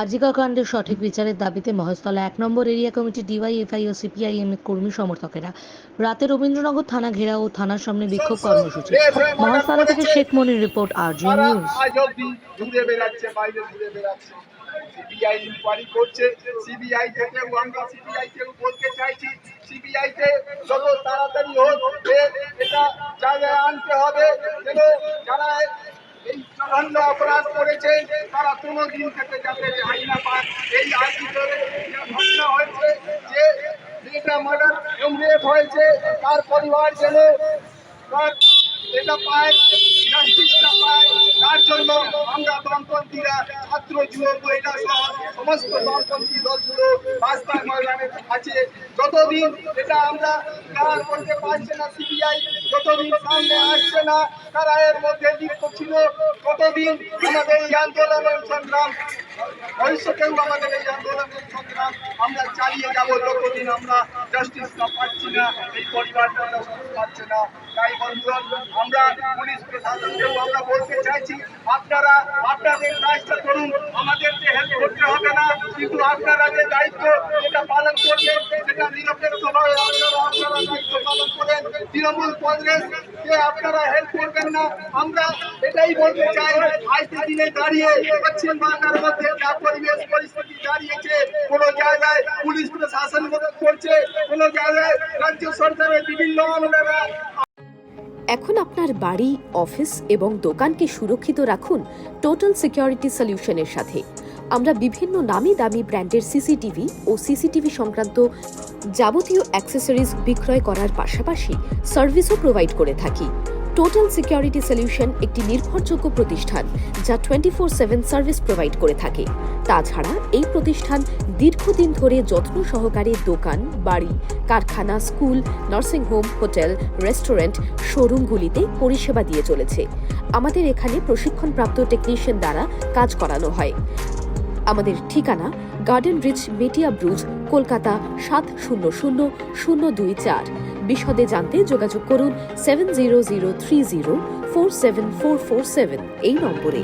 আজিকা কাণ্ডের সঠিক বিচারের দাবিতে মহেশতলা ১ নম্বর এরিয়া কমিটি, ডিওয়াইএফআই ও সিপিআইএম কর্মী সমর্থকেরা রাতে রবীন্দ্রনগর থানা ঘেরাও ও থানার সামনে বিক্ষোভ কর্মসূচি। মহেশতলা থেকে শেখ মনির রিপোর্ট, আরজি নিউজ। সিবিআই ইনকোয়ারি করছে, সিবিআই থেকেও আমরা সিবিআই কেও বলতে চাইছি, সিবিআই তে যত তাড়াতাড়ি হোক এটা জায়গায় আনতে হবে, যেন যারা এই জঘন্য অপরাধ করেছে তারা কোনোদিন থেকে যাতে রেহাই না পায়। এই আজকে ঘটনা হয়েছে যে যেটা মার্ডার রেপ হয়েছে তার পরিবার যেন এটা পায়, জাস্টিসটা পায়, তার জন্য আমরা বামপন্থীরা, ছাত্র যুব মহিলা সহ সমস্ত বামপন্থী দলগুলো রাস্তায় ময়দানে আছে। যতদিন এটা আমরা দাঁড় করতে পারছে না সিবিআই, যতদিন সামনে আসছে না তারা এর মধ্যে লিপ্ত ছিল, ততদিন আমাদের এই আন্দোলনের সংগ্রাম ভবিষ্যতেও আমাদের এই আন্দোলনের সংগ্রাম আমরা চালিয়ে যাব যতদিন আমরা জাস্টিসটা পাচ্ছি না, এই পরিবারটা পাচ্ছে না। তাই বন্ধুগণ, আমরা পুলিশ প্রশাসনকেও আমরা বলতে চাইছি, আপনারা আপনাদের কাজটা করুন, আমাদেরকে হেল্প করতে হবে না, কিন্তু আপনারা যে দায়িত্ব যেটা পালন করবেন সেটা নিরপেক্ষভাবে আপনারা দায়িত্ব পালন করেন। তৃণমূল কংগ্রেসকে আপনারা হেল্প করবেন না, আমরা এটাই বলতে চাই। আজকের দিনে দাঁড়িয়ে পশ্চিম বাংলার মধ্যে যা পরিবেশ পরিস্থিতি দাঁড়িয়েছে, কোনো জায়গায় পুলিশ প্রশাসন মদত করছে, কোনো জায়গায় রাজ্য সরকারের বিভিন্ন আমলারা। এখন আপনার বাড়ি, অফিস এবং দোকানকে সুরক্ষিত রাখুন টোটাল সিকিউরিটি সলিউশনের সাথে। আমরা বিভিন্ন নামি দামি ব্র্যান্ডের সিসিটিভি ও সিসিটিভি সংক্রান্ত যাবতীয় অ্যাক্সেসরিজ বিক্রয় করার পাশাপাশি সার্ভিসও প্রোভাইড করে থাকি। টোটাল সিকিউরিটি সলিউশন একটি নির্ভরযোগ্য প্রতিষ্ঠান যা 24/7 সার্ভিস প্রোভাইড করে থাকে। তাছাড়া এই প্রতিষ্ঠান দীর্ঘদিন ধরে যত্ন সহকারে দোকান, বাড়ি, কারখানা, স্কুল, নার্সিংহোম, হোটেল, রেস্টুরেন্ট, শোরুমগুলিতে পরিষেবা দিয়ে চলেছে। আমাদের এখানে প্রশিক্ষণপ্রাপ্ত টেকনিশিয়ান দ্বারা কাজ করানো হয়। আমাদের ঠিকানা গার্ডেন রিচ, মেটিয়া ব্রুজ, কলকাতা 700024। বিশদে জানতে যোগাযোগ করুন 7003047447 এই নম্বরে।